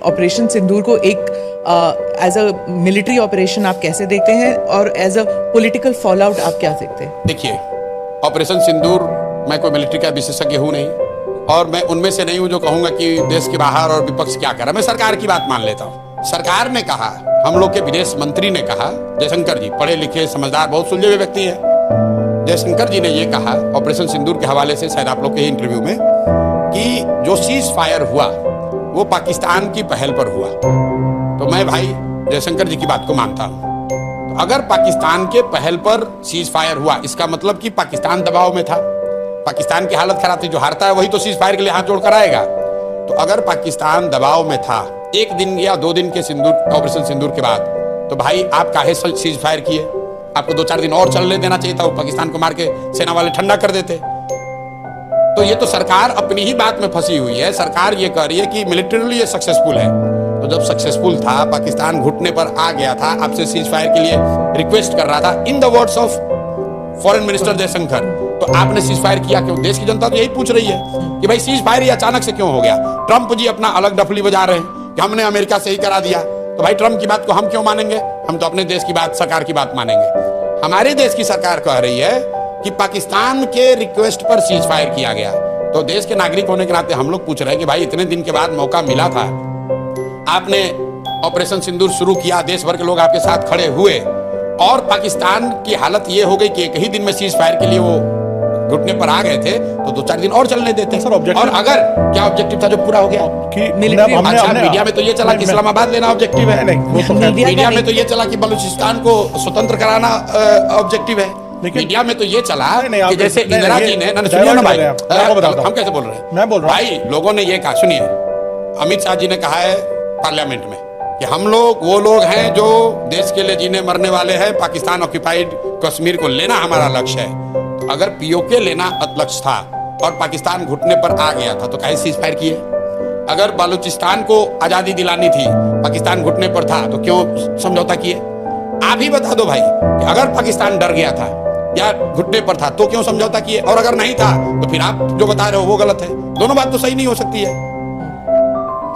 Operation सिंदूर को एक as a military operation आप कैसे देखते हैं और as a political fallout आप क्या देखते हैं? देखिए, ऑपरेशन सिंदूर, मैं कोई मिलिट्री का विशेषज्ञ हूँ नहीं, और मैं उनमें से नहीं हूँ जो कहूँगा कि देश के बाहर और विपक्ष क्या कर रहा है। मैं सरकार की बात मान लेता हूँ। सरकार ने कहा, हम लोग के विदेश मंत्री ने कहा, जयशंकर जी पढ़े लिखे समझदार बहुत सुलझे हुए व्यक्ति हैं, जयशंकर जी ने ये कहा ऑपरेशन सिंदूर के हवाले से, शायद आप लोग के ही इंटरव्यू में, कि जो सीज फायर हुआ वो पाकिस्तान की पहल पर हुआ। तो मैं भाई जयशंकर जी की बात को मानता हूँ। तो अगर पाकिस्तान के पहल पर सीज फायर हुआ, इसका मतलब कि पाकिस्तान दबाव में था, पाकिस्तान की हालत खराब थी, जो हारता है वही तो सीज फायर के लिए हाथ जोड़कर आएगा। तो अगर पाकिस्तान दबाव में था 1 दिन या 2 दिन के ऑपरेशन सिंदूर के बाद, तो भाई आप काहे सीज फायर किए? आपको 2-4 दिन और चलने देना चाहिए था, वो पाकिस्तान को मार के सेना वाले ठंडा कर देते। तो ये तो सरकार अपनी ही बात में फंसी हुई है। सरकार ये कह रही है कि मिलिटरीली ये सक्सेसफुल है। तो जब सक्सेसफुल था, पाकिस्तान घुटने पर आ गया था, आपसे सीज फायर के लिए रिक्वेस्ट कर रहा था, in the words of foreign minister Jaishankar, तो आपने सीज फायर किया क्यों? देश की जनता तो यही पूछ रही है कि भाई सीज फायर ये अचानक से क्यों हो गया? ट्रंप जी अपना अलग डफली बजा रहे हैं कि हमने अमेरिका से ही करा दिया। तो भाई ट्रंप की बात को हम क्यों मानेंगे? हम तो अपने देश की बात, सरकार की बात मानेंगे। हमारे देश की सरकार कह रही है कि पाकिस्तान के रिक्वेस्ट पर सीज फायर किया गया। तो देश के नागरिक होने के नाते हम लोग पूछ रहे हैं कि भाई इतने दिन के बाद मौका मिला था, आपने ऑपरेशन सिंदूर शुरू किया, देश भर के लोग आपके साथ खड़े हुए, और पाकिस्तान की हालत ये हो गई कि एक ही दिन में सीज फायर के लिए वो घुटने पर आ गए थे, तो 2-4 दिन और चलने देते। सर, और अगर क्या ऑब्जेक्टिव था जो पूरा हो गया कि मीडिया में तो ये चला कि इस्लामाबाद लेना ऑब्जेक्टिव है, मीडिया में तो ये चला कि बलूचिस्तान को स्वतंत्र कराना ऑब्जेक्टिव है, मीडिया में तो ये चला कि जैसे इंदिरा जी ने, सुनिए ना भाई, हम कैसे बोल रहे हैं, मैं बोल रहा हूं भाई, लोगों ने ये कहा, सुनिए, अमित शाह जी ने कहा है पार्लियामेंट में कि हम लोग वो लोग हैं जो देश के लिए जीने मरने वाले हैं, पाकिस्तान ऑक्यूपाइड कश्मीर को लेना हमारा लक्ष्य है। तो अगर पीओके लेना लक्ष्य था और पाकिस्तान घुटने पर आ गया था, तो काहे सीज फायर किए? अगर बलूचिस्तान को आजादी दिलानी थी, पाकिस्तान घुटने पर था, तो क्यों समझौता किए? आप ही बता दो भाई कि अगर पाकिस्तान डर गया था या घुटने पर था, तो क्यों समझौता किए? और अगर नहीं था, तो फिर आप जो बता रहे हो वो गलत है। दोनों बात तो सही नहीं हो सकती है।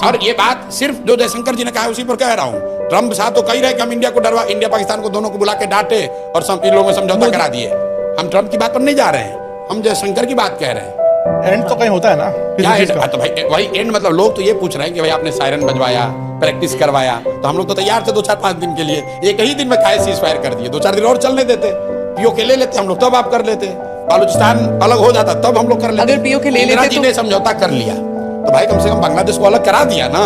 और ये बात सिर्फ जो जयशंकर जी ने कहा है उसी पर कह रहा हूँ। ट्रंप साहब तो कह रहे कि हम इंडिया को डरवा, इंडिया पाकिस्तान को दोनों को बुला के डांटे और इन लोगों में समझौता करा दिए। हम ट्रंप की बात पर नहीं जा रहे हैं, हम जयशंकर की बात कह रहे हैं। एंड तो कहीं होता है ना, क्या एंड? तो भाई वही एंड, मतलब लोग तो ये पूछ रहे हैं कि भाई आपने सायरन बजवाया, प्रैक्टिस करवाया, तो हम लोग तो तैयार थे 2-4-5 दिन के लिए। एक ही दिन में खाए सीज फायर कर दिए, 2-4 दिन और चलने देते, पीओके ले लेते हम लोग, तब आप कर लेते। बालूचिस्तान अलग हो जाता, तब हम लोग कर लेते। अगर पीओके ले लेते तो समझौता कर लिया, तो भाई कम से कम बांग्लादेश को अलग करा दिया ना,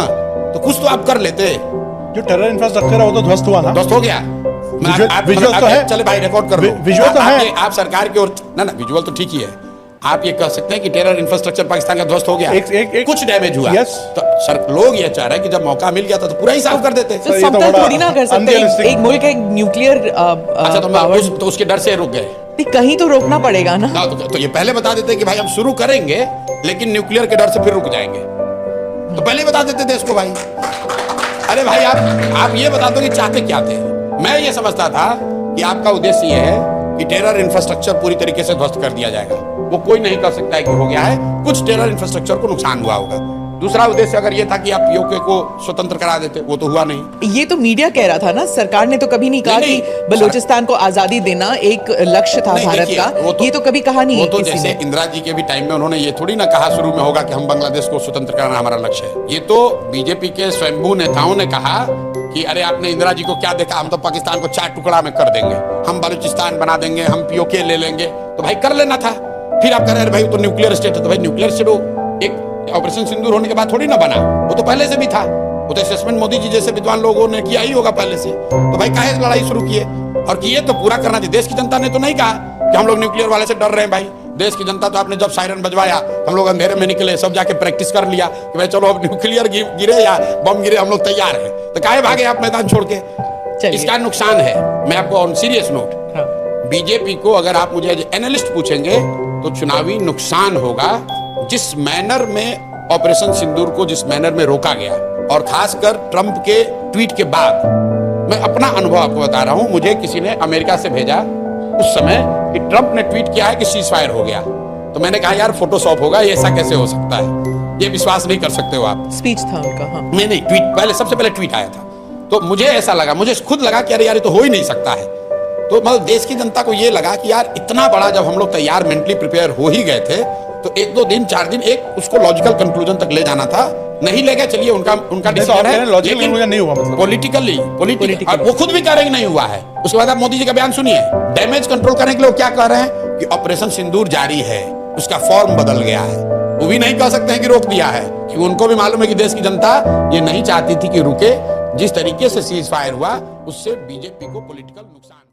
तो कुछ तो आप कर लेते। जो टेरर इंफ्रास्ट्रक्चर है वो तो ध्वस्त हुआ ना, ध्वस्त हो गया। विजुअल तो है, चले भाई रिकॉर्ड कर लो, विजुअल तो है। आप सरकार की ओर ना, विजुअल तो ठीक ही है। आप ये कह सकते हैं कि टेरर इंफ्रास्ट्रक्चर पाकिस्तान का ध्वस्त हो गया, कुछ डैमेज हुआ। तो सर लोग ये चाह रहे हैं कि जब मौका मिल गया था तो पूरा ही साफ कर देते। तो समतल थोड़ी ना कर सकते, एक मुल्क है, न्यूक्लियर। अच्छा, तो उसके डर से रुक गए? कहीं तो रोकना पड़ेगा ना। तो ये पहले बता देते कि भाई हम शुरू करेंगे, लेकिन न्यूक्लियर के डर से फिर रुक जाएंगे, तो पहले बता देते देश को भाई। अरे भाई आप ये बता दो कि चाहते क्या थे। मैं ये समझता था कि आपका उद्देश्य ये है कि टेरर इंफ्रास्ट्रक्चर पूरी तरीके से ध्वस्त कर दिया जाएगा। वो कोई नहीं कर सकता है कि हो गया है, कुछ टेरर इंफ्रास्ट्रक्चर को नुकसान हुआ होगा। दूसरा उद्देश्य अगर ये था कि आप पीओके को स्वतंत्र करा देते, वो तो हुआ नहीं। ये तो मीडिया कह रहा था ना, सरकार ने तो कभी नहीं कहा कि बलूचिस्तान को आजादी देना एक लक्ष्य था भारत का। ये तो कभी कहा नहीं है किसी ने। जैसे इंदिरा जी के भी टाइम में उन्होंने ये थोड़ी ना कहा शुरू में होगा कि हम बांग्लादेश को स्वतंत्र कराना हमारा लक्ष्य है। ये तो बीजेपी के स्वयंभू नेताओं ने कहा कि अरे आपने इंदिरा जी को क्या देखा, हम तो पाकिस्तान को 4 टुकड़ा में कर देंगे, हम बलूचिस्तान बना देंगे, हम पीओके ले लेंगे। तो भाई कर लेना था। फिर आप कह रहे हैं भाई तो न्यूक्लियर स्टेट है, तो भाई न्यूक्लियर स्टेट एक ऑपरेशन सिंदूर होने के बाद थोड़ी ना बना, वो तो पहले से भी था। वो तो असेसमेंट मोदी जी जैसे विद्वान लोगों ने किया ही होगा पहले से। तो भाई काहे लड़ाई शुरू किए? और किए तो पूरा करना चाहिए। देश की जनता ने तो नहीं कहा कि हम लोग न्यूक्लियर वाले से डर रहे हैं। भाई देश की जनता तो आपने जब सायरन बजवाया, हम लोग अंधेरे में निकले, सब जाके प्रैक्टिस कर लिया कि भाई चलो अब न्यूक्लियर गिरे या बम गिरे हम लोग तैयार हैं। तो काहे भागे आप मैदान छोड़ के? इसका नुकसान है। मैं आपको ऑन सीरियस नोट, बीजेपी को अगर आप मुझे एज एनालिस्ट पूछेंगे तो चुनावी नुकसान होगा जिस मैनर में ऑपरेशन सिंदूर को जिस मैनर में रोका गया, और खासकर ट्रंप के ट्वीट के बाद। मैं अपना अनुभव आपको बता रहा हूं, मुझे किसी ने अमेरिका से भेजा उस समय कि ट्रंप ने ट्वीट किया है कि सीज फायर हो गया। तो मैंने कहा यार फोटोशॉप होगा, ये ऐसा कैसे हो सकता है। ये विश्वास नहीं कर सकते हो आप। स्पीच था उनका, हाँ। नहीं, ट्वीट पहले, सबसे पहले ट्वीट आया था, तो मुझे ऐसा लगा, मुझे खुद लगा कि अरे यार ये तो हो ही नहीं सकता है। तो मतलब देश की जनता को ये लगा कि यार इतना बड़ा जब हम लोग तैयार, मेंटली प्रिपेयर हो ही गए थे, तो 1-2 दिन 4 दिन एक उसको लॉजिकल कंक्लूजन तक ले जाना था। नहीं ले गए, चलिए उनका डिसीजन है, लॉजिकल लेकिन नहीं हुआ, मतलब पॉलिटिकली वो खुद भी कह रहे हैं कि नहीं हुआ है। उसके बाद आप मोदी जी का बयान सुनिए, डैमेज कंट्रोल करने के लिए वो क्या कह रहे हैं कि ऑपरेशन सिंदूर जारी है, उसका फॉर्म बदल गया है। वो भी नहीं कह सकते हैं कि रोक दिया है, कि उनको भी मालूम है कि देश की जनता ये नहीं चाहती थी कि रुके। जिस तरीके से सीज फायर हुआ उससे बीजेपी को पॉलिटिकल नुकसान